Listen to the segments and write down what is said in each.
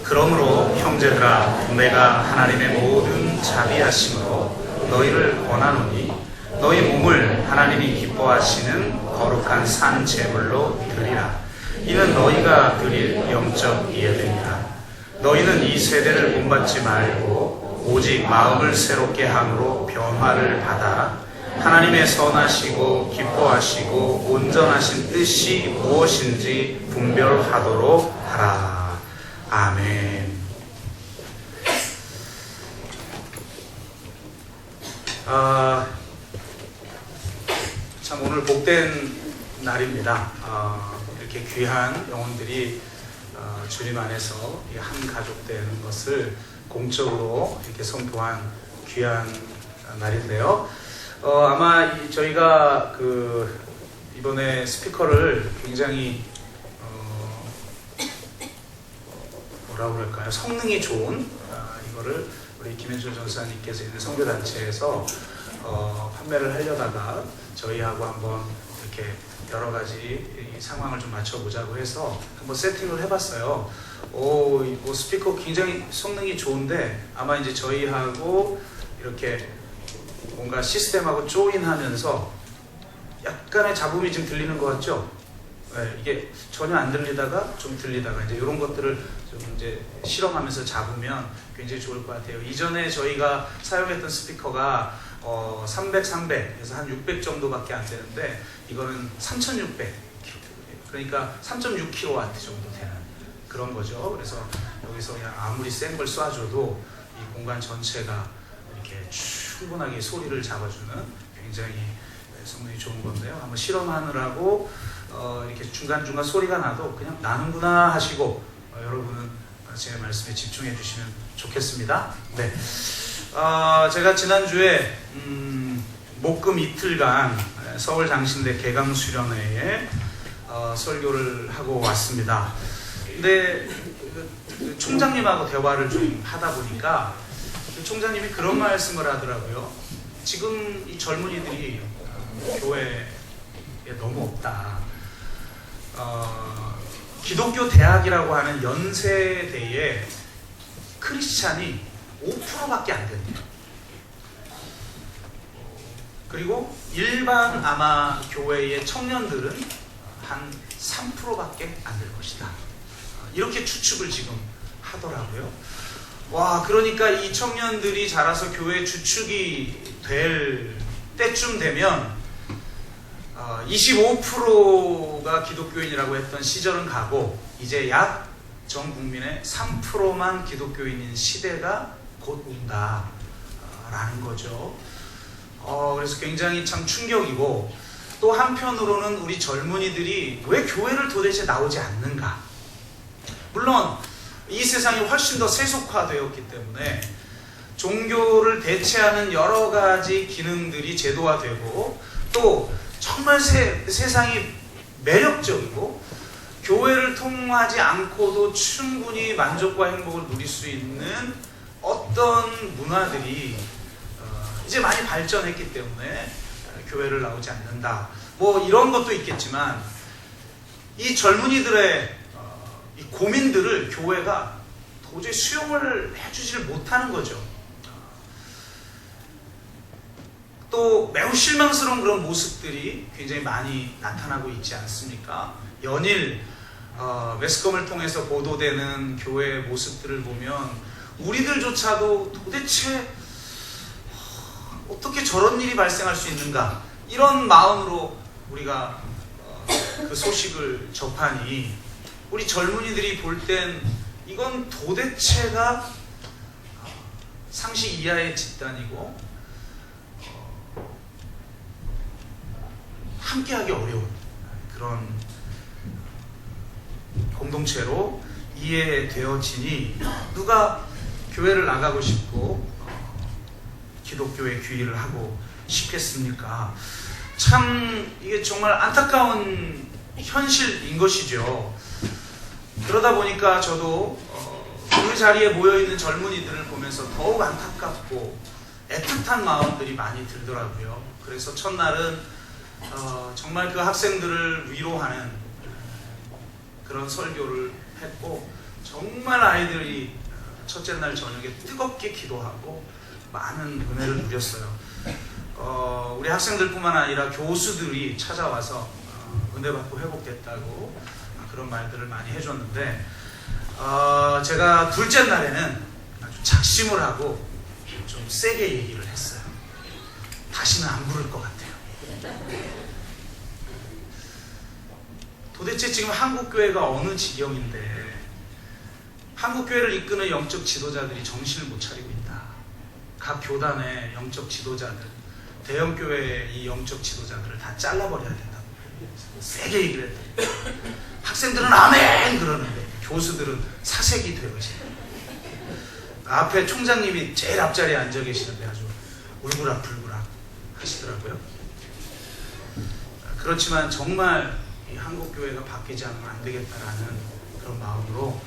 그러므로 형제들아, 내가 하나님의 모든 자비하심으로 너희를 권하노니 너희 몸을 하나님이 기뻐하시는 거룩한 산 제물로 드리라. 이는 너희가 드릴 영적 예배니라. 너희는 이 세대를 본받지 말고 오직 마음을 새롭게 함으로 변화를 받아 하나님의 선하시고 기뻐하시고 온전하신 뜻이 무엇인지 분별하도록 하라. 아멘. 참 오늘 복된 날입니다. 이렇게 귀한 영혼들이 주님 안에서 한 가족 되는 것을 공적으로 이렇게 선포한 귀한 날인데요. 아마 저희가 이번에 스피커를 굉장히 뭐라고 그럴까요? 성능이 좋은 이거를 우리 김현철 전사님께서 있는 선교단체에서 판매를 하려다가 저희하고 한번 이렇게 여러 가지 상황을 좀 맞춰보자고 해서 한번 세팅을 해봤어요. 스피커 굉장히 성능이 좋은데 아마 이제 저희하고 이렇게 뭔가 시스템하고 조인하면서 약간의 잡음이 지금 들리는 것 같죠? 네, 이게 전혀 안 들리다가 좀 들리다가 이제 이런 것들을 좀 이제 실험하면서 잡으면 굉장히 좋을 것 같아요. 이전에 저희가 사용했던 스피커가 300에서 한 600 정도밖에 안 되는데 이거는 3600, 그러니까 3.6kW 정도 되는 그런 거죠. 그래서 여기서 그냥 아무리 센 걸 쏴줘도 이 공간 전체가 이렇게 충분하게 소리를 잡아주는 굉장히 성능이 좋은 건데요. 한번 실험하느라고 이렇게 중간중간 소리가 나도 그냥 나는구나 하시고 여러분은 제 말씀에 집중해 주시면 좋겠습니다. 네. 제가 지난주에 목금 이틀간 서울 장신대 개강수련회에 설교를 하고 왔습니다. 근데 총장님하고 대화를 좀 하다 보니까 총장님이 그런 말씀을 하더라고요. 지금 이 젊은이들이 교회에 너무 없다. 기독교 대학이라고 하는 연세대에 크리스찬이 5%밖에 안 된대요. 그리고 일반 아마 교회의 청년들은 한 3%밖에 안 될 것이다. 이렇게 추측을 지금 하더라고요. 와, 그러니까 이 청년들이 자라서 교회 주축이 될 때쯤 되면 25%가 기독교인이라고 했던 시절은 가고 이제 약 전 국민의 3%만 기독교인인 시대가 곧 온다라는 거죠. 그래서 굉장히 참 충격이고, 또 한편으로는 우리 젊은이들이 왜 교회를 도대체 나오지 않는가. 물론 이 세상이 훨씬 더 세속화되었기 때문에 종교를 대체하는 여러 가지 기능들이 제도화되고, 또 정말 세상이 매력적이고 교회를 통하지 않고도 충분히 만족과 행복을 누릴 수 있는 어떤 문화들이 이제 많이 발전했기 때문에 교회를 나오지 않는다. 뭐 이런 것도 있겠지만 이 젊은이들의 이 고민들을 교회가 도저히 수용을 해주지를 못하는 거죠. 또 매우 실망스러운 그런 모습들이 굉장히 많이 나타나고 있지 않습니까? 연일 매스컴을 통해서 보도되는 교회의 모습들을 보면 우리들조차도 도대체 어떻게 저런 일이 발생할 수 있는가, 이런 마음으로 우리가 그 소식을 접하니 우리 젊은이들이 볼 땐 이건 도대체가 상식 이하의 집단이고 함께하기 어려운 그런 공동체로 이해되어지니 누가 교회를 나가고 싶고 기독교의 귀의를 하고 싶겠습니까? 참 이게 정말 안타까운 현실인 것이죠. 그러다 보니까 저도 그 자리에 모여있는 젊은이들을 보면서 더욱 안타깝고 애틋한 마음들이 많이 들더라고요. 그래서 첫날은 정말 그 학생들을 위로하는 그런 설교를 했고, 정말 아이들이 첫째 날 저녁에 뜨겁게 기도하고 많은 은혜를 누렸어요. 우리 학생들뿐만 아니라 교수들이 찾아와서 은혜 받고 회복됐다고 그런 말들을 많이 해줬는데, 제가 둘째 날에는 아주 작심을 하고 좀 세게 얘기를 했어요. 다시는 안 부를 것 같아요. 도대체 지금 한국교회가 어느 지경인데 한국교회를 이끄는 영적 지도자들이 정신을 못 차리고 있다. 각 교단의 영적 지도자들, 대형교회의 이 영적 지도자들을 다 잘라버려야 된다고 세게 얘기를 했다. 학생들은 아멘 그러는데 교수들은 사색이 되어 계시다. 앞에 총장님이 제일 앞자리에 앉아 계시는데 아주 울그락불그락 하시더라고요. 그렇지만 정말 이 한국교회가 바뀌지 않으면 안 되겠다라는 그런 마음으로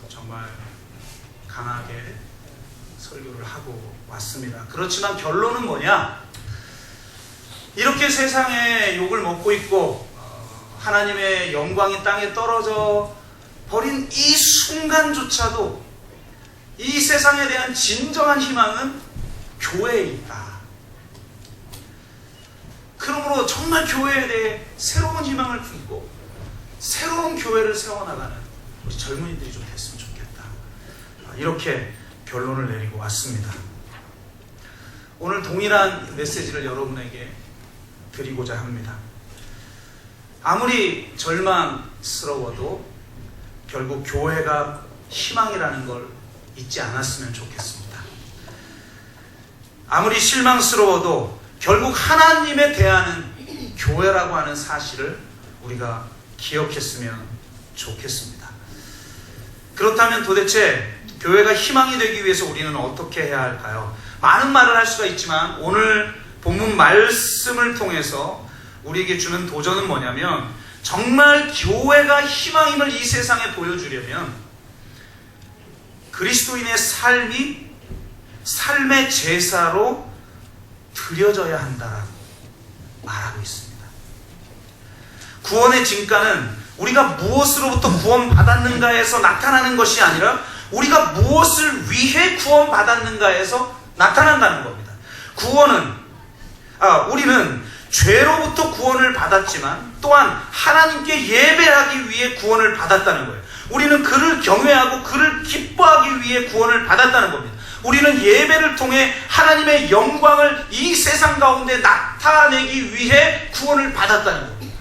정말 강하게 설교를 하고 왔습니다. 그렇지만 결론은 뭐냐? 이렇게 세상에 욕을 먹고 있고 하나님의 영광이 땅에 떨어져 버린 이 순간조차도 이 세상에 대한 진정한 희망은 교회에 있다. 그러므로 정말 교회에 대해 새로운 희망을 품고 새로운 교회를 세워나가는 우리 젊은이들이 좀 됐으면 좋겠다. 이렇게 결론을 내리고 왔습니다. 오늘 동일한 메시지를 여러분에게 드리고자 합니다. 아무리 절망스러워도 결국 교회가 희망이라는 걸 잊지 않았으면 좋겠습니다. 아무리 실망스러워도 결국 하나님에 대하는 교회라고 하는 사실을 우리가 기억했으면 좋겠습니다. 그렇다면 도대체 교회가 희망이 되기 위해서 우리는 어떻게 해야 할까요? 많은 말을 할 수가 있지만 오늘 본문 말씀을 통해서 우리에게 주는 도전은 뭐냐면 정말 교회가 희망임을 이 세상에 보여주려면 그리스도인의 삶이 삶의 제사로 드려져야 한다라고 말하고 있습니다. 구원의 진가는 우리가 무엇으로부터 구원받았는가에서 나타나는 것이 아니라 우리가 무엇을 위해 구원받았는가에서 나타난다는 겁니다. 우리는 죄로부터 구원을 받았지만 또한 하나님께 예배하기 위해 구원을 받았다는 거예요. 우리는 그를 경외하고 그를 기뻐하기 위해 구원을 받았다는 겁니다. 우리는 예배를 통해 하나님의 영광을 이 세상 가운데 나타내기 위해 구원을 받았다는 겁니다.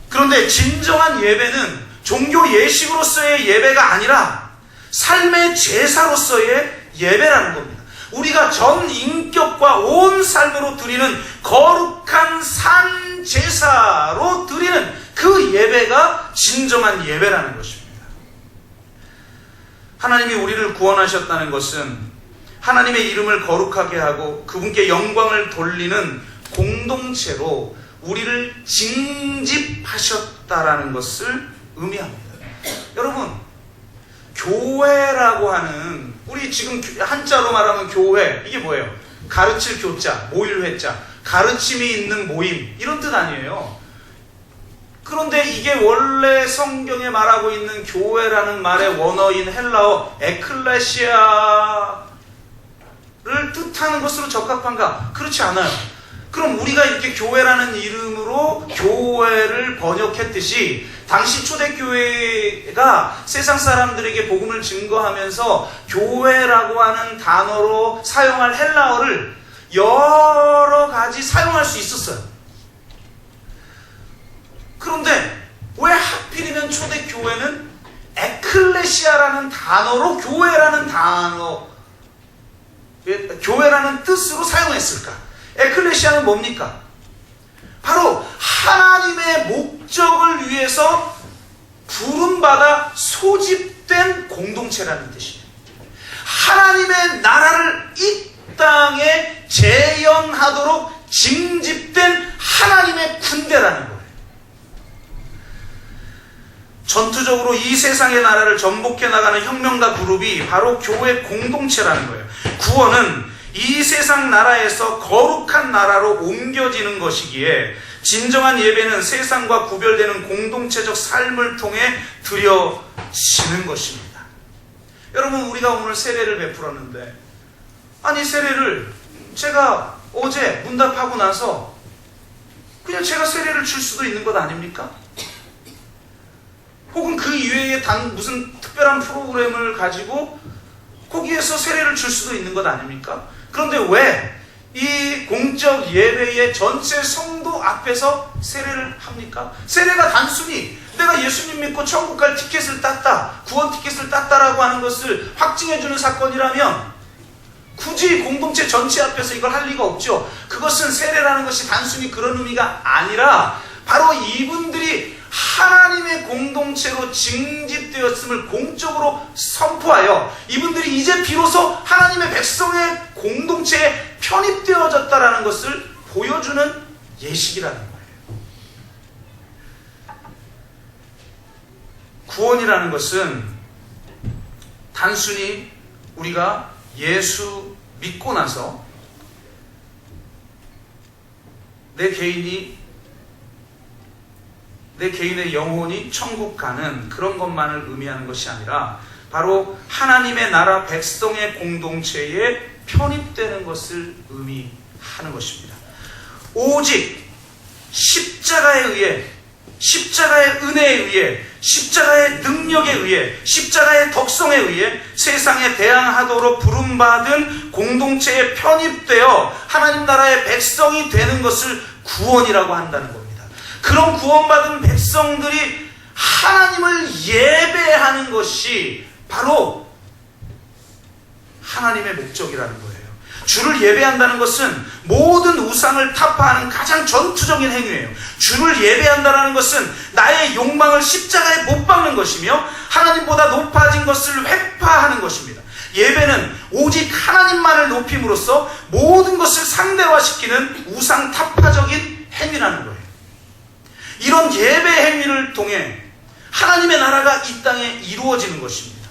그런데 진정한 예배는 종교 예식으로서의 예배가 아니라 삶의 제사로서의 예배라는 겁니다. 우리가 전 인격과 온 삶으로 드리는 거룩한 산 제사로 드리는 그 예배가 진정한 예배라는 것입니다. 하나님이 우리를 구원하셨다는 것은 하나님의 이름을 거룩하게 하고 그분께 영광을 돌리는 공동체로 우리를 징집하셨다라는 것을 의미합니다. 여러분, 교회라고 하는, 우리 지금 한자로 말하면 교회, 이게 뭐예요? 가르칠 교자, 모일 회자, 가르침이 있는 모임, 이런 뜻 아니에요. 그런데 이게 원래 성경에 말하고 있는 교회라는 말의 원어인 헬라어 에클레시아를 뜻하는 것으로 적합한가? 그렇지 않아요. 그럼 우리가 이렇게 교회라는 이름으로 교회를 번역했듯이 당시 초대교회가 세상 사람들에게 복음을 증거하면서 교회라고 하는 단어로 사용할 헬라어를 여러 가지 사용할 수 있었어요. 그런데 왜 하필이면 초대교회는 에클레시아라는 단어로 교회라는 뜻으로 사용했을까? 에클레시아는 뭡니까? 바로 하나님의 목적을 위해서 부름받아 소집된 공동체라는 뜻이에요. 하나님의 나라를 이 땅에 재현하도록 징집된 하나님의 군대라는 거예요. 전투적으로 이 세상의 나라를 전복해 나가는 혁명가 그룹이 바로 교회 공동체라는 거예요. 구원은 이 세상 나라에서 거룩한 나라로 옮겨지는 것이기에 진정한 예배는 세상과 구별되는 공동체적 삶을 통해 드려지는 것입니다. 여러분, 우리가 오늘 세례를 베풀었는데, 아니 세례를 제가 어제 문답하고 나서 그냥 제가 세례를 줄 수도 있는 것 아닙니까? 혹은 그 이외에 무슨 특별한 프로그램을 가지고 거기에서 세례를 줄 수도 있는 것 아닙니까? 그런데 왜 이 공적 예배의 전체 성도 앞에서 세례를 합니까? 세례가 단순히 내가 예수님 믿고 천국 갈 티켓을 땄다, 구원 티켓을 땄다라고 하는 것을 확증해주는 사건이라면 굳이 공동체 전체 앞에서 이걸 할 리가 없죠. 그것은 세례라는 것이 단순히 그런 의미가 아니라 바로 이분들이 하나님의 공동체로 징집되었음을 공적으로 선포하여 이분들이 이제 비로소 하나님의 백성의 공동체에 편입되어졌다라는 것을 보여주는 예식이라는 거예요. 구원이라는 것은 단순히 우리가 예수 믿고 나서 내 개인의 영혼이 천국 가는 그런 것만을 의미하는 것이 아니라 바로 하나님의 나라 백성의 공동체에 편입되는 것을 의미하는 것입니다. 오직 십자가에 의해, 십자가의 은혜에 의해, 십자가의 능력에 의해, 십자가의 덕성에 의해 세상에 대항하도록 부름받은 공동체에 편입되어 하나님 나라의 백성이 되는 것을 구원이라고 한다는 겁니다. 그런 구원받은 백성들이 하나님을 예배하는 것이 바로 하나님의 목적이라는 거예요. 주를 예배한다는 것은 모든 우상을 타파하는 가장 전투적인 행위예요. 주를 예배한다는 것은 나의 욕망을 십자가에 못 박는 것이며 하나님보다 높아진 것을 회파하는 것입니다. 예배는 오직 하나님만을 높임으로써 모든 것을 상대화시키는 우상 타파적인 행위라는 거예요. 이런 예배 행위를 통해 하나님의 나라가 이 땅에 이루어지는 것입니다.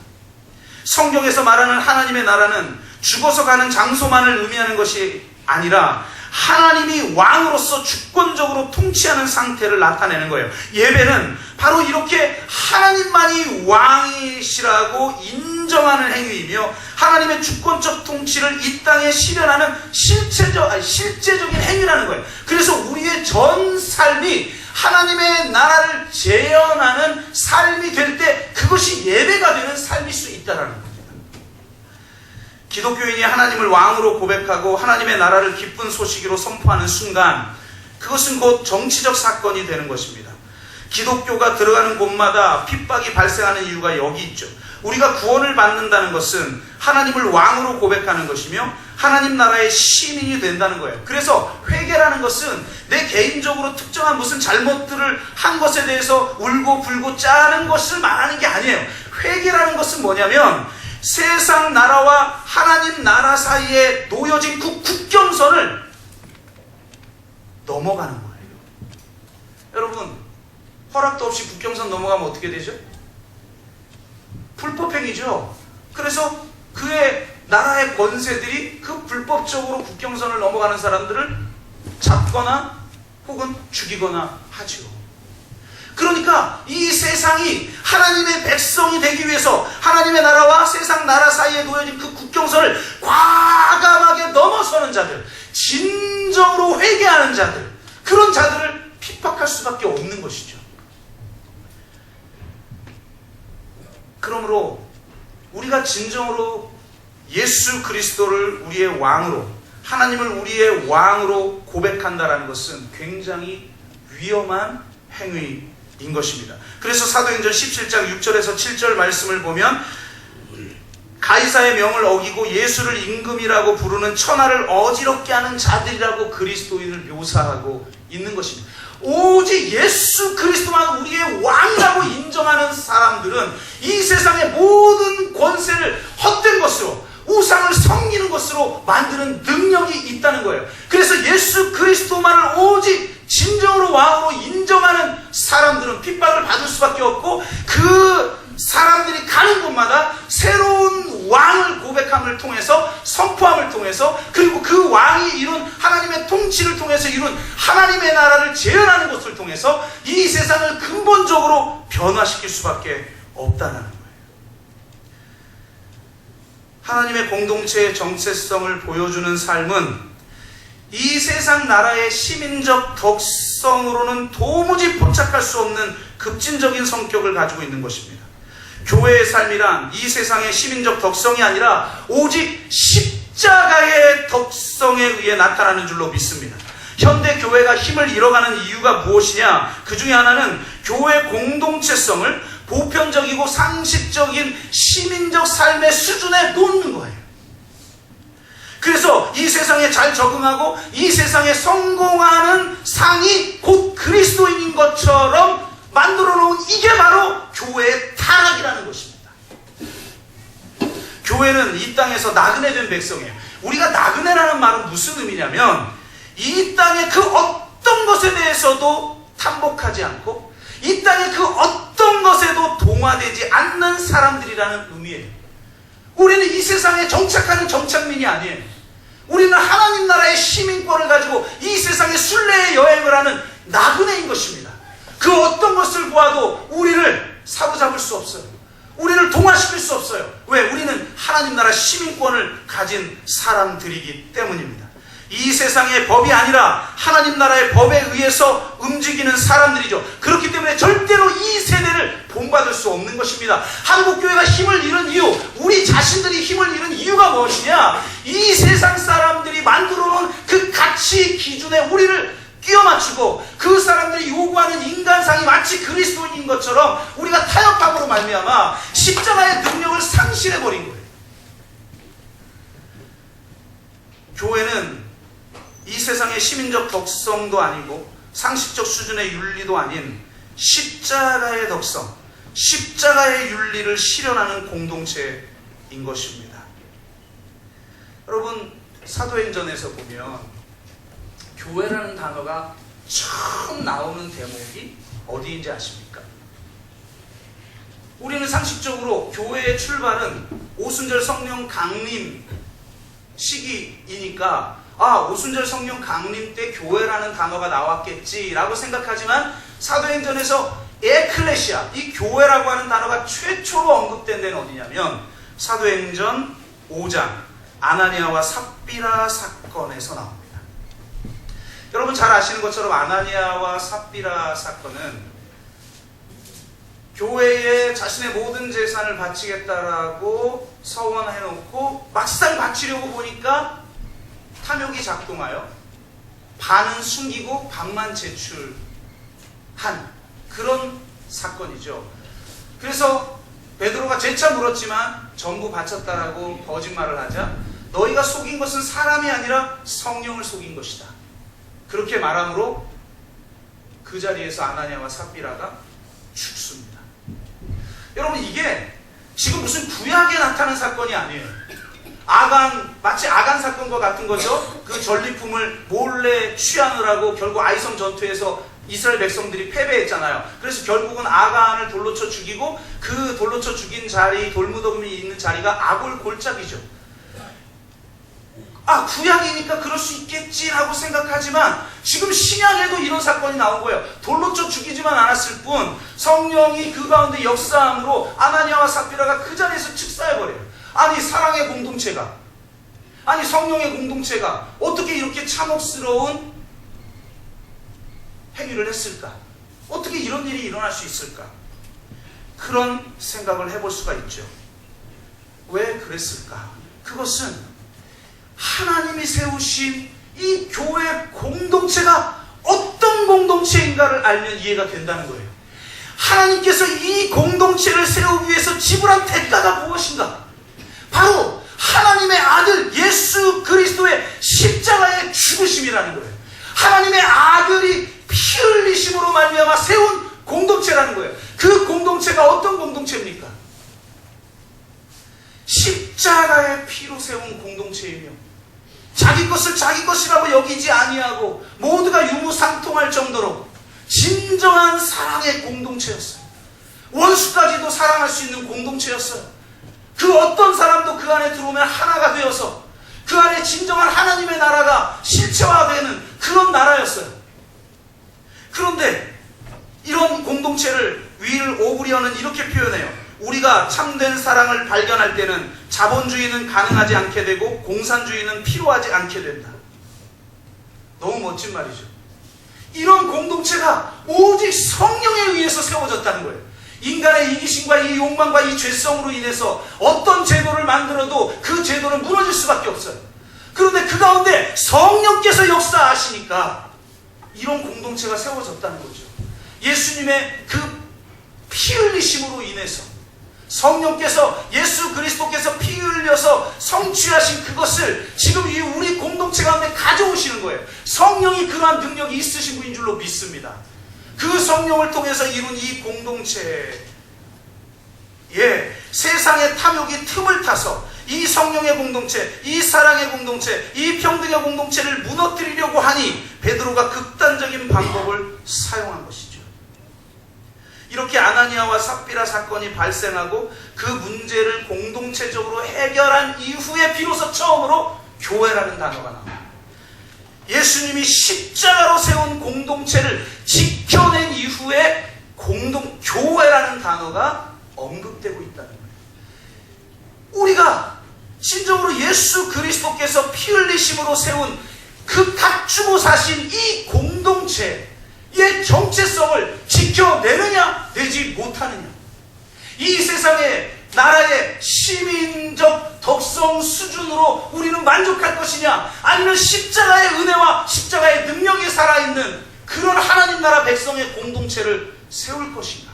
성경에서 말하는 하나님의 나라는 죽어서 가는 장소만을 의미하는 것이 아니라 하나님이 왕으로서 주권적으로 통치하는 상태를 나타내는 거예요. 예배는 바로 이렇게 하나님만이 왕이시라고 인정하는 행위이며 하나님의 주권적 통치를 이 땅에 실현하는 실제적인 행위라는 거예요. 그래서 우리의 전 삶이 하나님의 나라를 재현하는 삶이 될 때 그것이 예배가 되는 삶일 수 있다는 겁니다. 기독교인이 하나님을 왕으로 고백하고 하나님의 나라를 기쁜 소식으로 선포하는 순간 그것은 곧 정치적 사건이 되는 것입니다. 기독교가 들어가는 곳마다 핍박이 발생하는 이유가 여기 있죠. 우리가 구원을 받는다는 것은 하나님을 왕으로 고백하는 것이며 하나님 나라의 시민이 된다는 거예요. 그래서 회개라는 것은 내 개인적으로 특정한 무슨 잘못들을 한 것에 대해서 울고 불고 짜는 것을 말하는 게 아니에요. 회개라는 것은 뭐냐면 세상 나라와 하나님 나라 사이에 놓여진 그 국경선을 넘어가는 거예요. 여러분, 허락도 없이 국경선 넘어가면 어떻게 되죠? 불법행위죠. 그래서 그의 나라의 권세들이 그 불법적으로 국경선을 넘어가는 사람들을 잡거나 혹은 죽이거나 하죠. 그러니까 이 세상이 하나님의 백성이 되기 위해서 하나님의 나라와 세상 나라 사이에 놓여진 그 국경선을 과감하게 넘어서는 자들, 진정으로 회개하는 자들, 그런 자들을 핍박할 수밖에 없는 것이죠. 그러므로 우리가 진정으로 예수 그리스도를 우리의 왕으로, 하나님을 우리의 왕으로 고백한다는 것은 굉장히 위험한 행위인 것입니다. 그래서 사도행전 17장 6절에서 7절 말씀을 보면 가이사의 명을 어기고 예수를 임금이라고 부르는 천하를 어지럽게 하는 자들이라고 그리스도인을 묘사하고 있는 것입니다. 오직 예수 그리스도만 우리의 왕이라고 인정하는 사람들은 이 세상의 모든 권세를 헛된 것으로, 우상을 섬기는 것으로 만드는 능력이 있다는 거예요. 그래서 예수 그리스도만을 오직 진정으로 왕으로 인정하는 사람들은 핍박을 받을 수밖에 없고 그 사람들이 가는 곳마다 새로운 왕을 고백하는 고백함을 통해서, 선포함을 통해서, 그리고 그 왕이 이룬 하나님의 통치를 통해서 이룬 하나님의 나라를 재현하는 것을 통해서 이 세상을 근본적으로 변화시킬 수밖에 없다는 거예요. 하나님의 공동체의 정체성을 보여주는 삶은 이 세상 나라의 시민적 덕성으로는 도무지 포착할 수 없는 급진적인 성격을 가지고 있는 것입니다. 교회의 삶이란 이 세상의 시민적 덕성이 아니라 오직 십자가의 덕성에 의해 나타나는 줄로 믿습니다. 현대 교회가 힘을 잃어가는 이유가 무엇이냐? 그 중에 하나는 교회 공동체성을 보편적이고 상식적인 시민적 삶의 수준에 놓는 거예요. 그래서 이 세상에 잘 적응하고 이 세상에 성공하는 상이 곧 그리스도인인 것처럼 만들어 놓은 이게 바로 교회의 타락이라는 것입니다. 교회는 이 땅에서 나그네 된 백성이에요. 우리가 나그네라는 말은 무슨 의미냐면 이 땅의 그 어떤 것에 대해서도 탐복하지 않고 이 땅의 그 어떤 것에도 동화되지 않는 사람들이라는 의미예요. 우리는 이 세상에 정착하는 정착민이 아니에요. 우리는 하나님 나라의 시민권을 가지고 이 세상의 순례의 여행을 하는 나그네인 것입니다. 그 어떤 것을 보아도 우리를 사로잡을 수 없어요. 우리를 동화시킬 수 없어요. 왜? 우리는 하나님 나라 시민권을 가진 사람들이기 때문입니다. 이 세상의 법이 아니라 하나님 나라의 법에 의해서 움직이는 사람들이죠. 그렇기 때문에 절대로 이 세대를 본받을 수 없는 것입니다. 한국교회가 힘을 잃은 이유, 우리 자신들이 힘을 잃은 이유가 무엇이냐? 이 세상 사람들이 만들어 놓은 그 가치 기준에 우리를 끼워 맞추고 그 사람들이 요구하는 인간상이 마치 그리스도인인 것처럼 우리가 타협함으로 말미암아 십자가의 능력을 상실해버린 거예요. 교회는 이 세상의 시민적 덕성도 아니고 상식적 수준의 윤리도 아닌 십자가의 덕성, 십자가의 윤리를 실현하는 공동체인 것입니다. 여러분, 사도행전에서 보면 교회라는 단어가 처음 나오는 대목이 어디인지 아십니까? 우리는 상식적으로 교회의 출발은 오순절 성령 강림 시기이니까 오순절 성령 강림 때 교회라는 단어가 나왔겠지라고 생각하지만 사도행전에서 에클레시아, 이 교회라고 하는 단어가 최초로 언급된 데는 어디냐면 사도행전 5장 아나니아와 삽비라 사건에서 나옵니다. 여러분 잘 아시는 것처럼 아나니아와 삽비라 사건은 교회에 자신의 모든 재산을 바치겠다라고 서원해놓고 막상 바치려고 보니까 탐욕이 작동하여 반은 숨기고 반만 제출한 그런 사건이죠. 그래서 베드로가 재차 물었지만 전부 바쳤다라고 거짓말을 하자 너희가 속인 것은 사람이 아니라 성령을 속인 것이다. 그렇게 말함으로 그 자리에서 아나니아와 삽비라가 죽습니다. 여러분 이게 지금 무슨 구약에 나타난 사건이 아니에요. 마치 아간 사건과 같은 거죠. 그 전리품을 몰래 취하느라고 결국 아이성 전투에서 이스라엘 백성들이 패배했잖아요. 그래서 결국은 아간을 돌로 쳐 죽이고 그 돌로 쳐 죽인 자리, 돌무덤이 있는 자리가 아골 골짜기죠. 구약이니까 그럴 수 있겠지라고 생각하지만 지금 신약에도 이런 사건이 나온 거예요. 돌로 쳐 죽이지만 않았을 뿐 성령이 그 가운데 역사함으로 아나니아와 삽비라가 그 자리에서 즉사해버려요. 아니 사랑의 공동체가, 아니 성령의 공동체가 어떻게 이렇게 참혹스러운 행위를 했을까? 어떻게 이런 일이 일어날 수 있을까? 그런 생각을 해볼 수가 있죠. 왜 그랬을까? 그것은 하나님이 세우신 이 교회 공동체가 어떤 공동체인가를 알면 이해가 된다는 거예요. 하나님께서 이 공동체를 세우기 위해서 지불한 대가가 무엇인가? 바로 하나님의 아들 예수 그리스도의 십자가의 죽으심이라는 거예요. 하나님의 아들이 피 흘리심으로 말미암아 세운 공동체라는 거예요. 그 공동체가 어떤 공동체입니까? 십자가의 피로 세운 공동체이며 자기 것을 자기 것이라고 여기지 아니하고 모두가 유무상통할 정도로 진정한 사랑의 공동체였어요. 원수까지도 사랑할 수 있는 공동체였어요. 그 어떤 사람도 그 안에 들어오면 하나가 되어서 그 안에 진정한 하나님의 나라가 실체화되는 그런 나라였어요. 그런데 이런 공동체를 윌 오브리언은 이렇게 표현해요. 우리가 참된 사랑을 발견할 때는 자본주의는 가능하지 않게 되고 공산주의는 필요하지 않게 된다. 너무 멋진 말이죠. 이런 공동체가 오직 성령에 의해서 세워졌다는 거예요. 인간의 이기심과 이 욕망과 이 죄성으로 인해서 어떤 제도를 만들어도 그 제도는 무너질 수밖에 없어요. 그런데 그 가운데 성령께서 역사하시니까 이런 공동체가 세워졌다는 거죠. 예수님의 그 피 흘리심으로 인해서 성령께서 예수 그리스도께서 피 흘려서 성취하신 그것을 지금 이 우리 공동체 가운데 가져오시는 거예요. 성령이 그러한 능력이 있으신 분인 줄로 믿습니다. 그 성령을 통해서 이룬 이 공동체에 세상의 탐욕이 틈을 타서 이 성령의 공동체, 이 사랑의 공동체, 이 평등의 공동체를 무너뜨리려고 하니 베드로가 극단적인 방법을 사용한 것이죠. 이렇게 아나니아와 삽비라 사건이 발생하고 그 문제를 공동체적으로 해결한 이후에 비로소 처음으로 교회라는 단어가 나옵니다. 예수님이 십자가로 세운 공동체를 지켜낸 이후에 교회라는 단어가 언급되고 있다는 거예요. 우리가 진정으로 예수 그리스도께서 피 흘리심으로 세운 그 각주보사신 이 공동체의 정체성을 지켜내느냐 내지 못하느냐, 이 세상의 나라의 시민적 덕성 수준으로 우리는 만족할 것이냐, 아니면 십자가의 은혜와 십자가의 능력이 살아있는 그런 하나님 나라 백성의 공동체를 세울 것인가.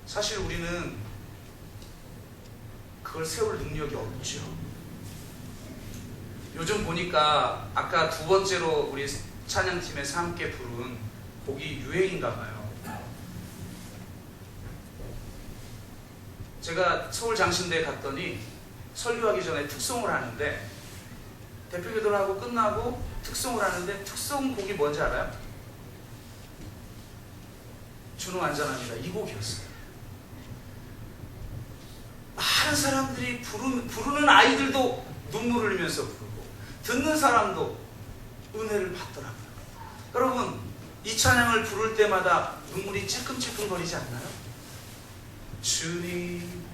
사실 우리는 그걸 세울 능력이 없죠. 요즘 보니까 아까 두 번째로 우리 찬양팀에서 함께 부른 곡이 유행인가 봐요. 제가 서울 장신대에 갔더니 설교하기 전에 특송을 하는데, 대표기도를 하고 끝나고 특송을 하는데 특송곡이 뭔지 알아요? 준호 안전합니다. 이 곡이었어요. 많은 사람들이 부르는 아이들도 눈물을 흘리면서 부르고 듣는 사람도 은혜를 받더라고요. 여러분, 이 찬양을 부를 때마다 눈물이 찔끔찔끔거리지 않나요? 주님,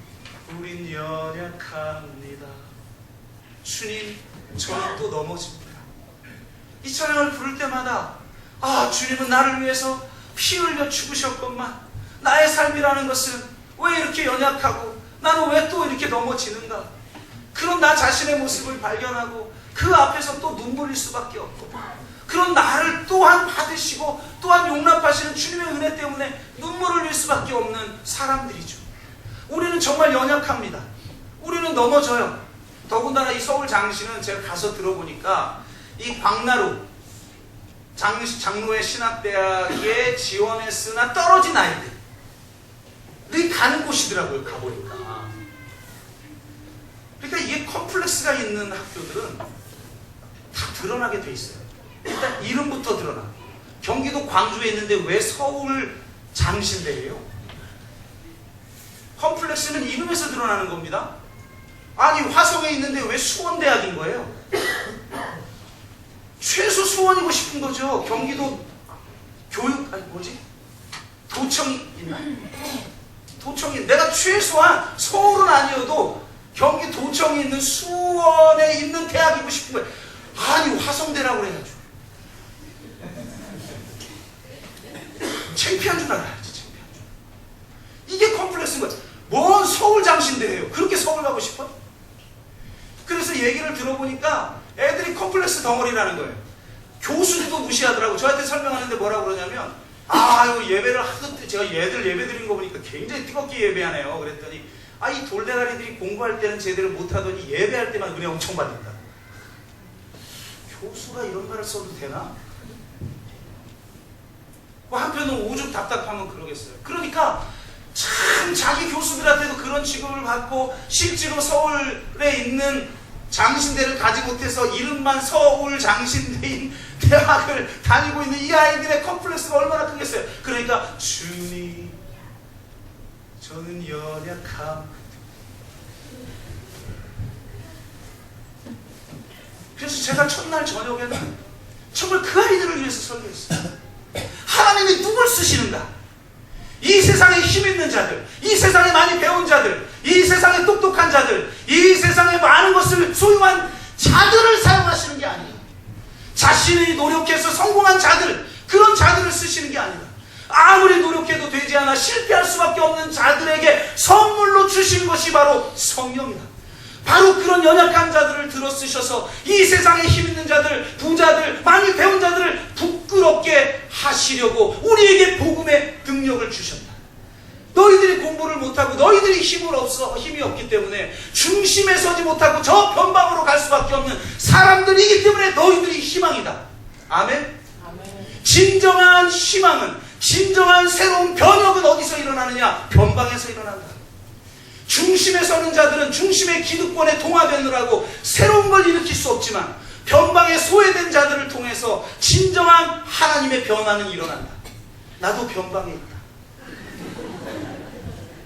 우린 연약합니다. 주님, 저는 또 넘어집니다. 이 찬양을 부를 때마다 주님은 나를 위해서 피 흘려 죽으셨건만 나의 삶이라는 것은 왜 이렇게 연약하고 나는 왜 또 이렇게 넘어지는가, 그런 나 자신의 모습을 발견하고 그 앞에서 또 눈물일 수밖에 없고, 그런 나를 또한 받으시고 또한 용납하시는 주님의 은혜 때문에 눈물을 흘릴 수밖에 없는 사람들이죠. 우리는 정말 연약합니다. 우리는 넘어져요. 더군다나 이 서울 장시는 제가 가서 들어보니까 이 광나루 장로의 신학대학에 지원했으나 떨어진 아이들이 가는 곳이더라고요. 가보니까. 그러니까 이게 컴플렉스가 있는 학교들은 다 드러나게 돼 있어요. 일단 이름부터 드러나. 경기도 광주에 있는데 왜 서울 장신대예요? 컴플렉스는 이름에서 드러나는 겁니다. 아니, 화성에 있는데 왜 수원대학인 거예요? 최소 수원이고 싶은 거죠. 경기도 도청이 내가 최소한 서울은 아니어도 경기 도청이 있는 수원에 있는 대학이고 싶은 거예요. 아니, 화성대라고 그래가지고 창피한 줄 알아야지. 창피한 줄. 이게 컴플렉스인 거예요. 뭔 서울 장신대예요. 그렇게 서울 가고 싶어? 그래서 얘기를 들어보니까 애들이 컴플렉스 덩어리라는 거예요. 교수들도 무시하더라고. 저한테 설명하는데 뭐라고 그러냐면, 예배를 하던, 제가 얘들 예배 드린 거 보니까 굉장히 뜨겁게 예배하네요. 그랬더니 이 돌대가리들이 공부할 때는 제대로 못하더니 예배할 때만 은혜 엄청 받는다. 교수가 이런 말을 써도 되나? 한편으로 오죽 답답하면 그러겠어요. 그러니까 참 자기 교수들한테도 그런 취급을 받고 실제로 서울에 있는 장신대를 가지 못해서 이름만 서울 장신대인 대학을 다니고 있는 이 아이들의 컴플렉스가 얼마나 크겠어요. 그러니까 주님, 저는 연약함. 그래서 제가 첫날 저녁에는 정말 그 아이들을 위해서 설교했어요. 하나님이 누굴 쓰시는가? 이 세상에 힘 있는 자들, 이 세상에 많이 배운 자들, 이 세상에 똑똑한 자들, 이 세상에 많은 것을 소유한 자들을 사용하시는 게 아니에요. 자신이 노력해서 성공한 자들, 그런 자들을 쓰시는 게 아니라 아무리 노력해도 되지 않아 실패할 수밖에 없는 자들에게 선물로 주신 것이 바로 성령이다. 바로 그런 연약한 자들을 들어 쓰셔서 이 세상에 힘 있는 자들, 부자들, 많이 배운 자들을 부끄럽게 하시려고 우리에게 복음의 능력을 주셨다. 너희들이 공부를 못하고 너희들이 힘이 없기 때문에 중심에 서지 못하고 저 변방으로 갈 수밖에 없는 사람들이기 때문에 너희들이 희망이다. 아멘? 진정한 희망은, 진정한 새로운 변혁은 어디서 일어나느냐? 변방에서 일어난다. 중심에 서는 자들은 중심의 기득권에 동화되느라고 새로운 걸 일으킬 수 없지만 변방에 소외된 자들을 통해서 진정한 하나님의 변화는 일어난다. 나도 변방에 있다.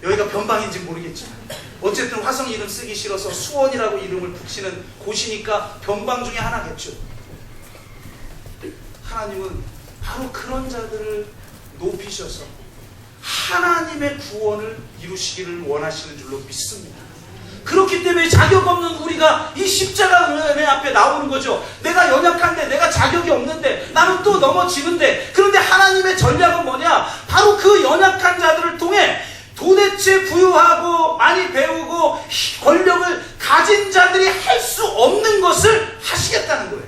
여기가 변방인지 모르겠지만 어쨌든 화성 이름 쓰기 싫어서 수원이라고 이름을 붙이는 곳이니까 변방 중에 하나겠죠. 하나님은 바로 그런 자들을 높이셔서 하나님의 구원을 이루시기를 원하시는 줄로 믿습니다. 그렇기 때문에 자격 없는 우리가 이 십자가 은혜 앞에 나오는 거죠. 내가 연약한데, 내가 자격이 없는데, 나는 또 넘어지는데, 그런데 하나님의 전략은 뭐냐? 바로 그 연약한 자들을 통해 도대체 부유하고 많이 배우고 권력을 가진 자들이 할 수 없는 것을 하시겠다는 거예요.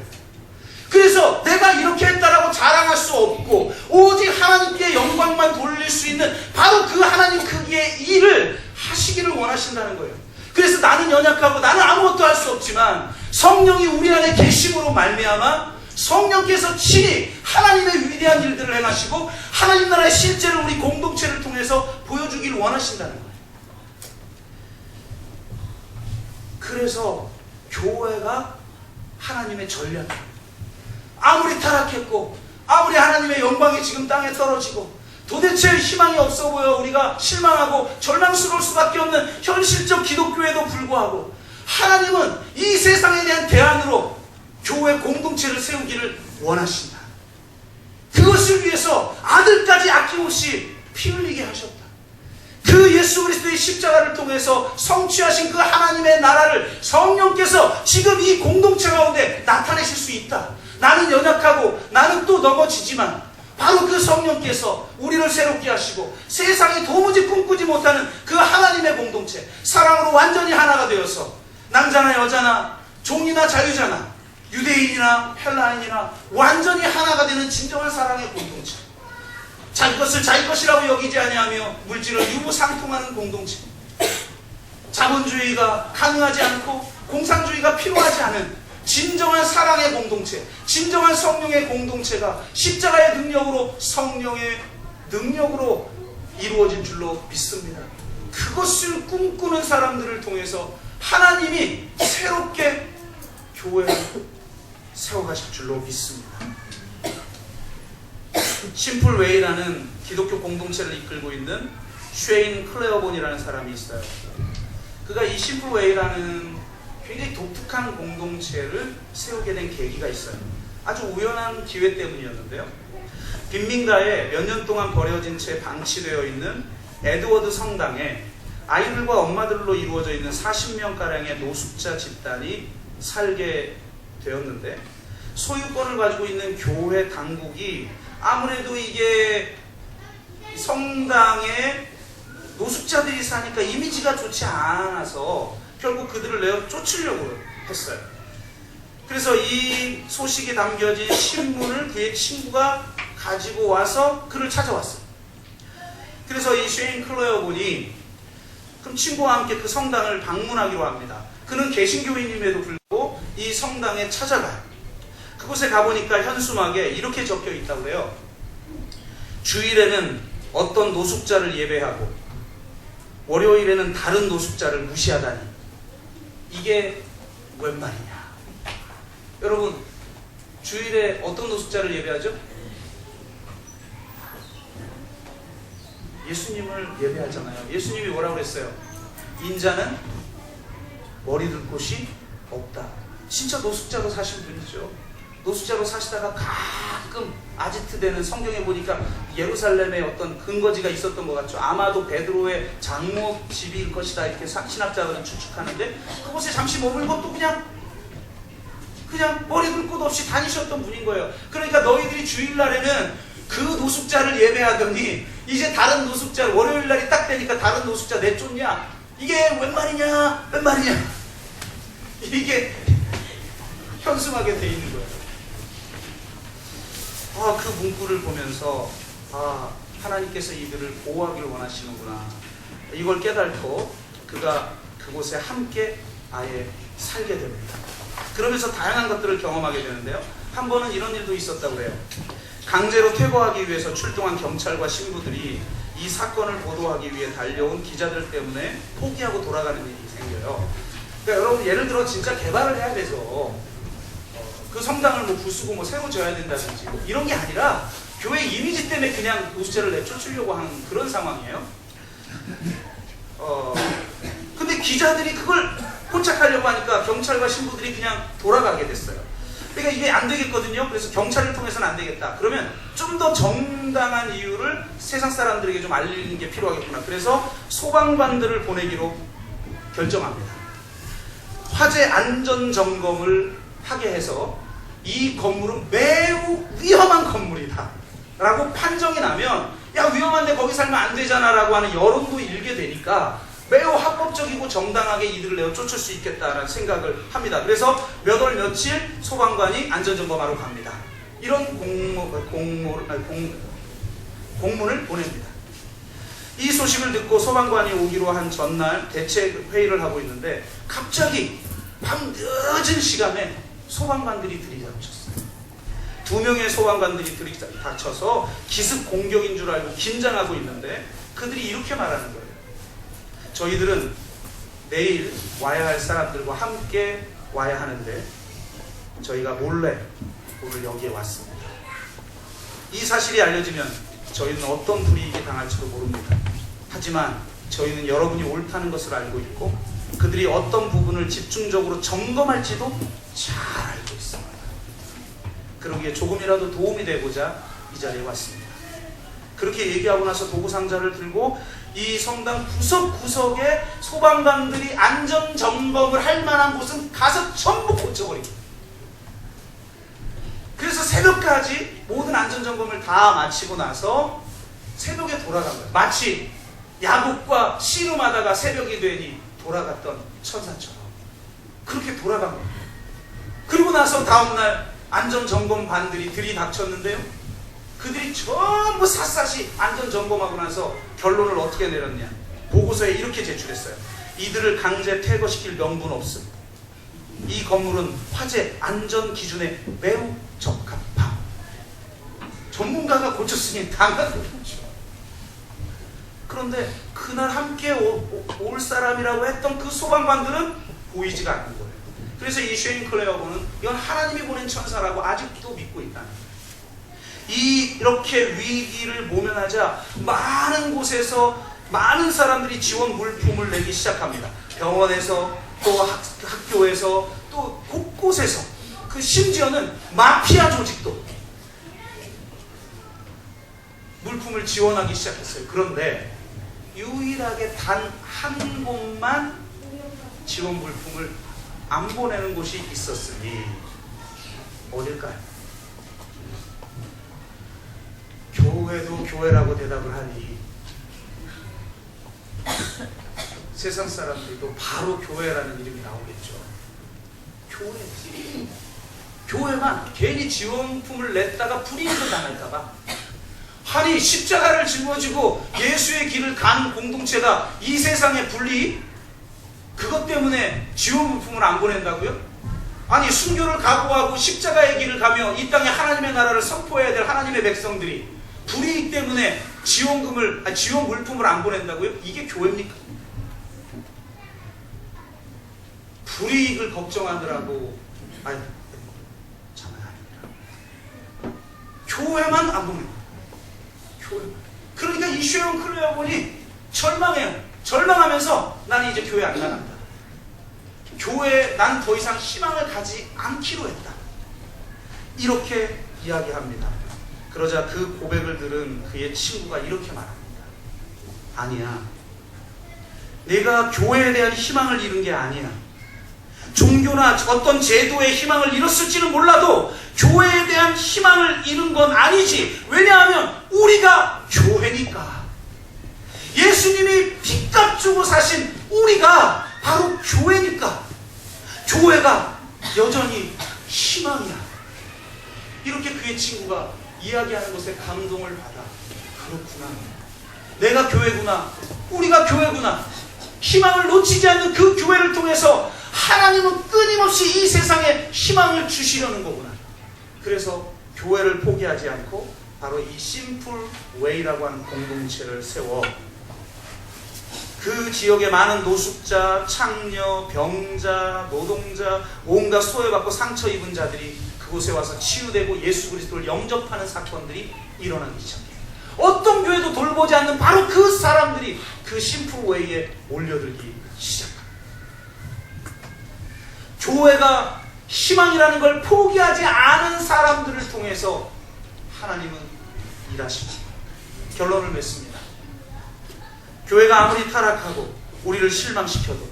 그래서 내가 이렇게 했다라고 자랑할 수 없고 오직 하나님께 영광만 돌릴 수 있는 바로 그 하나님 크기의 일을 하시기를 원하신다는 거예요. 그래서 나는 연약하고 나는 아무것도 할 수 없지만 성령이 우리 안에 계심으로 말미암아 성령께서 친히 하나님의 위대한 일들을 행하시고 하나님 나라의 실제를 우리 공동체를 통해서 보여주기를 원하신다는 거예요. 그래서 교회가 하나님의 전략입니다. 아무리 타락했고 아무리 하나님의 영광이 지금 땅에 떨어지고 도대체 희망이 없어 보여 우리가 실망하고 절망스러울 수밖에 없는 현실적 기독교에도 불구하고 하나님은 이 세상에 대한 대안으로 교회 공동체를 세우기를 원하신다. 그것을 위해서 아들까지 아낌없이 피 흘리게 하셨다. 그 예수 그리스도의 십자가를 통해서 성취하신 그 하나님의 나라를 성령께서 지금 이 공동체 가운데 나타내실 수 있다. 나는 연약하고 나는 또 넘어지지만 바로 그 성령께서 우리를 새롭게 하시고 세상이 도무지 꿈꾸지 못하는 그 하나님의 공동체, 사랑으로 완전히 하나가 되어서 남자나 여자나 종이나 자유자나 유대인이나 헬라인이나 완전히 하나가 되는 진정한 사랑의 공동체, 자기 것을 자기 것이라고 여기지 아니하며 물질을 유무상통하는 공동체, 자본주의가 가능하지 않고 공산주의가 필요하지 않은 진정한 사랑의 공동체, 진정한 성령의 공동체가 십자가의 능력으로 성령의 능력으로 이루어진 줄로 믿습니다. 그것을 꿈꾸는 사람들을 통해서 하나님이 새롭게 교회를 세워가실 줄로 믿습니다. 심플웨이라는 기독교 공동체를 이끌고 있는 쉐인 클레어본이라는 사람이 있어요. 그가 이 심플웨이라는 굉장히 독특한 공동체를 세우게 된 계기가 있어요. 아주 우연한 기회 때문이었는데요. 빈민가에 몇 년 동안 버려진 채 방치되어 있는 에드워드 성당에 아이들과 엄마들로 이루어져 있는 40명가량의 노숙자 집단이 살게 되었는데 소유권을 가지고 있는 교회 당국이 아무래도 이게 성당에 노숙자들이 사니까 이미지가 좋지 않아서 결국 그들을 내어 쫓으려고 했어요. 그래서 이 소식이 담겨진 신문을 그의 친구가 가지고 와서 그를 찾아왔어요. 그래서 이 쉐인 클레어본이 그럼 친구와 함께 그 성당을 방문하기로 합니다. 그는 개신교인임에도 불구하고 이 성당에 찾아가요. 그곳에 가보니까 현수막에 이렇게 적혀 있다고 해요. 주일에는 어떤 노숙자를 예배하고 월요일에는 다른 노숙자를 무시하다니 이게 웬 말이냐. 여러분, 주일에 어떤 노숙자를 예배하죠? 예수님을 예배하잖아요. 예수님이 뭐라고 그랬어요? 인자는 머리 둘 곳이 없다. 진짜 노숙자로 사신 분이죠. 노숙자로 사시다가 가끔 아지트되는, 성경에 보니까 예루살렘에 어떤 근거지가 있었던 것 같죠. 아마도 베드로의 장모 집일 것이다 이렇게 신학자들은 추측하는데, 그곳에 잠시 머물고 또 그냥 머리 둘 곳 없이 다니셨던 분인 거예요. 그러니까 너희들이 주일날에는 그 노숙자를 예배하더니 이제 다른 노숙자, 월요일날이 딱 되니까 다른 노숙자 내쫓냐? 이게 웬 말이냐? 이게 현승하게 돼 있는 거예요. 그 문구를 보면서 하나님께서 이들을 보호하기를 원하시는구나, 이걸 깨닫고 그가 그곳에 함께 아예 살게 됩니다. 그러면서 다양한 것들을 경험하게 되는데요. 한 번은 이런 일도 있었다고 해요. 강제로 퇴거하기 위해서 출동한 경찰과 신부들이 이 사건을 보도하기 위해 달려온 기자들 때문에 포기하고 돌아가는 일이 생겨요. 그러니까 여러분, 예를 들어 진짜 개발을 해야 돼서 그 성당을 뭐 부수고 뭐 새로 지어야 된다든지 뭐 이런 게 아니라 교회 이미지 때문에 그냥 노숙자를 내쫓으려고 하는 그런 상황이에요. 근데 기자들이 그걸 포착하려고 하니까 경찰과 신부들이 그냥 돌아가게 됐어요. 그러니까 이게 안 되겠거든요. 그래서 경찰을 통해서는 안 되겠다. 그러면 좀 더 정당한 이유를 세상 사람들에게 좀 알리는 게 필요하겠구나. 그래서 소방관들을 보내기로 결정합니다. 화재 안전 점검을 하게 해서 이 건물은 매우 위험한 건물이다 라고 판정이 나면, 야 위험한데 거기 살면 안 되잖아 라고 하는 여론도 일게 되니까 매우 합법적이고 정당하게 이들을 내쫓을 수 있겠다라는 생각을 합니다. 그래서 몇 월 며칠 소방관이 안전점검하러 갑니다. 이런 공문을 보냅니다. 이 소식을 듣고 소방관이 오기로 한 전날 대책 회의를 하고 있는데, 갑자기 밤 늦은 시간에 소방관들이 들이닥쳤어요. 2명의 소방관들이 들이닥쳐서 기습 공격인 줄 알고 긴장하고 있는데, 그들이 이렇게 말하는 거예요. 저희들은 내일 와야 할 사람들과 함께 와야 하는데 저희가 몰래 오늘 여기에 왔습니다. 이 사실이 알려지면 저희는 어떤 불이익이 당할지도 모릅니다. 하지만 저희는 여러분이 옳다는 것을 알고 있고 그들이 어떤 부분을 집중적으로 점검할지도 잘 알고 있습니다. 그러기에 조금이라도 도움이 되고자 이 자리에 왔습니다. 그렇게 얘기하고 나서 도구상자를 들고 이 성당 구석구석에 소방관들이 안전점검을 할 만한 곳은 가서 전부 고쳐버립니다. 그래서 새벽까지 모든 안전점검을 다 마치고 나서 새벽에 돌아간 거예요. 마치 야곱과 씨름하다가 새벽이 되니 돌아갔던 천사처럼 그렇게 돌아간 거예요. 그리고 나서 다음날 안전점검반들이 들이닥쳤는데요. 그들이 전부 샅샅이 안전점검하고 나서 결론을 어떻게 내렸냐. 보고서에 이렇게 제출했어요. 이들을 강제 퇴거시킬 명분 없음. 이 건물은 화재 안전 기준에 매우 적합함. 전문가가 고쳤으니 당연한 거죠. 그런데 그날 함께 올 사람이라고 했던 그 소방관들은 보이지가 않는 거예요. 그래서 이 쉐인 클레어버는 이건 하나님이 보낸 천사라고 아직도 믿고 있다는 거예요. 이렇게 위기를 모면하자 많은 곳에서 많은 사람들이 지원 물품을 내기 시작합니다. 병원에서 또 학교에서 또 곳곳에서, 그 심지어는 마피아 조직도 물품을 지원하기 시작했어요. 그런데 유일하게 단 한 곳만 지원 물품을 안 보내는 곳이 있었으니 어딜까요? 교회도 교회라고 대답을 하니 세상 사람들도 바로 교회라는 이름이 나오겠죠. 교회만 괜히 지원품을 냈다가 불이익을 당할까봐. 아니 십자가를 짊어지고 예수의 길을 가는 공동체가 이 세상의 불이익? 그것 때문에 지원물품을 안 보낸다고요? 아니 순교를 각오하고 십자가의 길을 가며 이 땅에 하나님의 나라를 선포해야 될 하나님의 백성들이 불이익 때문에 지원 물품을 안 보낸다고요? 이게 교회입니까? 불이익을 걱정하느라고, 참아야 합니다. 교회만 안 보는 거예요. 교회. 그러니까 이 쉐론 클레어본이 절망해요. 절망하면서 나는 이제 교회 안 나간다. 교회에 난 더 이상 희망을 가지 않기로 했다. 이렇게 이야기합니다. 그러자 그 고백을 들은 그의 친구가 이렇게 말합니다. 아니야. 내가 교회에 대한 희망을 잃은 게 아니야. 종교나 어떤 제도의 희망을 잃었을지는 몰라도 교회에 대한 희망을 잃은 건 아니지. 왜냐하면 우리가 교회니까. 예수님이 빚값 주고 사신 우리가 바로 교회니까. 교회가 여전히 희망이야. 이렇게 그의 친구가 이야기하는 것에 감동을 받아. 그렇구나. 내가 교회구나. 우리가 교회구나. 희망을 놓치지 않는 그 교회를 통해서 하나님은 끊임없이 이 세상에 희망을 주시려는 거구나. 그래서 교회를 포기하지 않고 바로 이 심플 웨이라고 하는 공동체를 세워 그 지역의 많은 노숙자, 창녀, 병자, 노동자, 온갖 소외받고 상처 입은 자들이 그곳에 와서 치유되고 예수 그리스도를 영접하는 사건들이 일어나기 시작해요. 어떤 교회도 돌보지 않는 바로 그 사람들이 그 심플 웨이에 몰려들기 시작합니다. 교회가 희망이라는 걸 포기하지 않은 사람들을 통해서 하나님은 일하십니다. 결론을 맺습니다. 교회가 아무리 타락하고 우리를 실망시켜도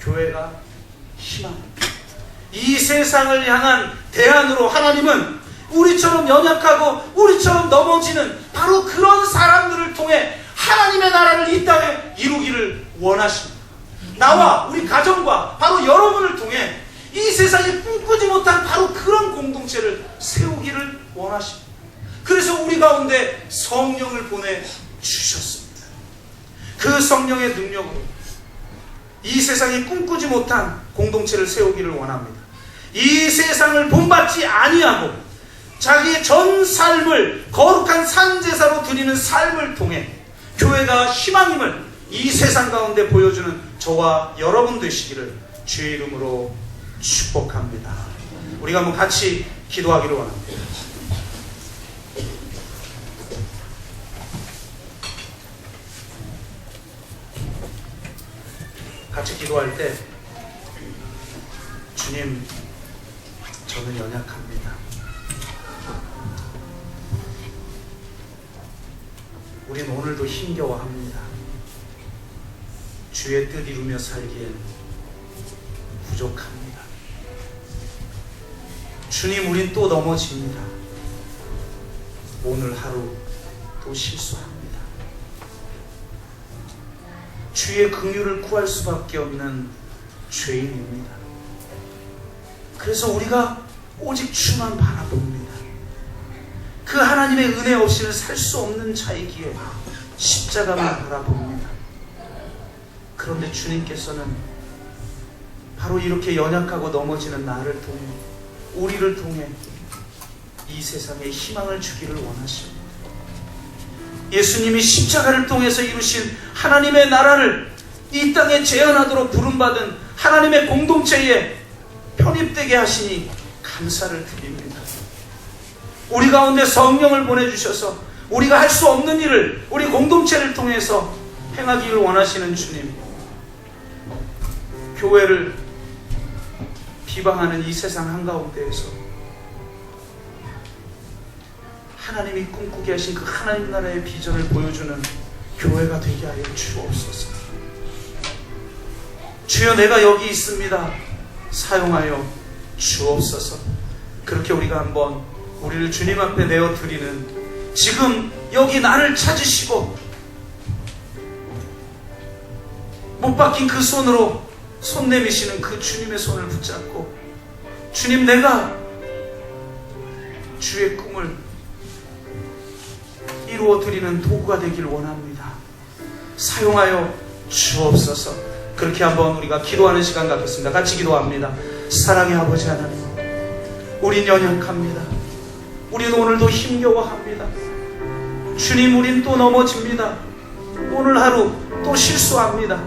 교회가 희망입니다. 이 세상을 향한 대안으로 하나님은 우리처럼 연약하고 우리처럼 넘어지는 바로 그런 사람들을 통해 하나님의 나라를 이 땅에 이루기를 원하십니다. 나와 우리 가정과 바로 여러분을 통해 이 세상에 꿈꾸지 못한 바로 그런 공동체를 세우기를 원하십니다. 그래서 우리 가운데 성령을 보내주셨습니다. 그 성령의 능력으로 이 세상에 꿈꾸지 못한 공동체를 세우기를 원합니다. 이 세상을 본받지 아니하고 자기의 전 삶을 거룩한 산제사로 드리는 삶을 통해 교회가 희망임을 이 세상 가운데 보여주는 저와 여러분 되시기를 주의 이름으로 축복합니다. 우리가 한번 같이 기도하기를 원합니다. 같이 기도할 때 주님, 저는 연약합니다. 우린 오늘도 힘겨워합니다. 주의 뜻 이루며 살기엔 부족합니다. 주님, 우린 또 넘어집니다. 오늘 하루 또 실수합니다. 주의 긍휼을 구할 수밖에 없는 죄인입니다. 그래서 우리가 오직 주만 바라봅니다. 그 하나님의 은혜 없이는 살 수 없는 자이기에 십자가만 바라봅니다. 그런데 주님께서는 바로 이렇게 연약하고 넘어지는 나를 통해, 우리를 통해 이 세상에 희망을 주기를 원하십니다. 예수님이 십자가를 통해서 이루신 하나님의 나라를 이 땅에 재현하도록 부름받은 하나님의 공동체에 편입되게 하시니 감사를 드립니다. 우리 가운데 성령을 보내주셔서 우리가 할 수 없는 일을 우리 공동체를 통해서 행하기를 원하시는 주님, 교회를 비방하는 이 세상 한가운데에서 하나님이 꿈꾸게 하신 그 하나님 나라의 비전을 보여주는 교회가 되게 하여 주옵소서. 주여, 내가 여기 있습니다. 사용하여 주옵소서. 그렇게 우리가 한번 우리를 주님 앞에 내어드리는, 지금 여기 나를 찾으시고 못 박힌 그 손으로 손 내미시는 그 주님의 손을 붙잡고, 주님, 내가 주의 꿈을 이루어드리는 도구가 되길 원합니다. 사용하여 주옵소서. 그렇게 한번 우리가 기도하는 시간 갖겠습니다. 같이 기도합니다. 사랑의 아버지 하나님, 우린 연약합니다. 우린 오늘도 힘겨워합니다. 주님, 우린 또 넘어집니다. 오늘 하루 또 실수합니다.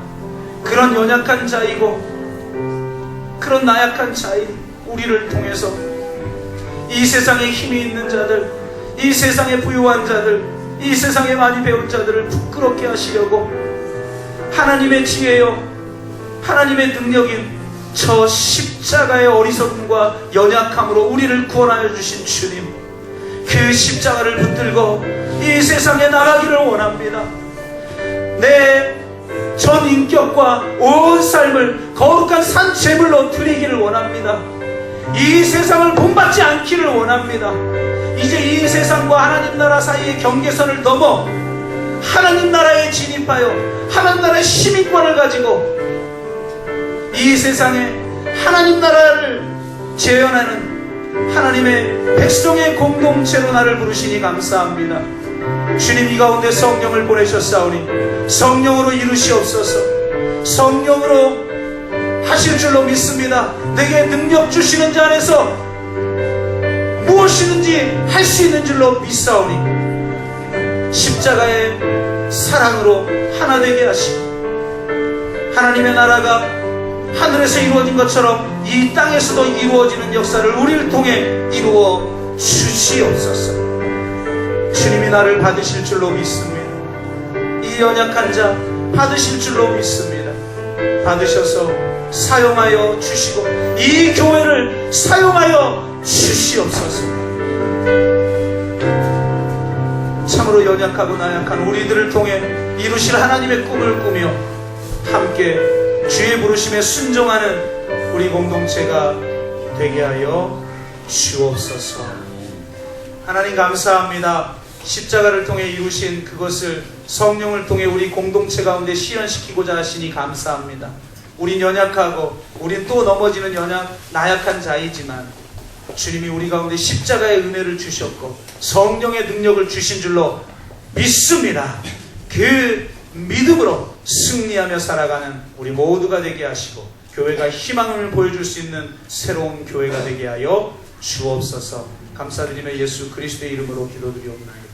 그런 연약한 자이고 그런 나약한 자인 우리를 통해서 이 세상에 힘이 있는 자들, 이 세상의 부유한 자들, 이 세상에 많이 배운 자들을 부끄럽게 하시려고 하나님의 지혜요, 하나님의 능력인 저 십자가의 어리석음과 연약함으로 우리를 구원하여 주신 주님, 그 십자가를 붙들고 이 세상에 나가기를 원합니다. 내 전 인격과 온 삶을 거룩한 산 제물로 드리기를 원합니다. 이 세상을 본받지 않기를 원합니다. 이제 이 세상과 하나님 나라 사이의 경계선을 넘어 하나님 나라에 진입하여 하나님 나라의 시민권을 가지고 이 세상에 하나님 나라를 재현하는 하나님의 백성의 공동체로 나를 부르시니 감사합니다. 주님, 이 가운데 성령을 보내셨사오니 성령으로 이루시옵소서. 성령으로 하실 줄로 믿습니다. 내게 능력 주시는 자 안에서 무엇이든지 할 수 있는 줄로 믿사오니 십자가의 사랑으로 하나 되게 하시고 하나님의 나라가 하늘에서 이루어진 것처럼 이 땅에서도 이루어지는 역사를 우리를 통해 이루어 주시옵소서. 주님이 나를 받으실 줄로 믿습니다. 이 연약한 자 받으실 줄로 믿습니다. 받으셔서 사용하여 주시고 이 교회를 사용하여 주시옵소서. 참으로 연약하고 나약한 우리들을 통해 이루실 하나님의 꿈을 꾸며 함께 주의 부르심에 순종하는 우리 공동체가 되게 하여 주옵소서. 하나님 감사합니다. 십자가를 통해 이루신 그것을 성령을 통해 우리 공동체 가운데 실현시키고자 하시니 감사합니다. 우린 연약하고 우린 또 넘어지는 나약한 자이지만 주님이 우리 가운데 십자가의 은혜를 주셨고 성령의 능력을 주신 줄로 믿습니다. 그 믿음으로 승리하며 살아가는 우리 모두가 되게 하시고 교회가 희망을 보여줄 수 있는 새로운 교회가 되게 하여 주옵소서. 감사드리며 예수 그리스도의 이름으로 기도드리옵나이다.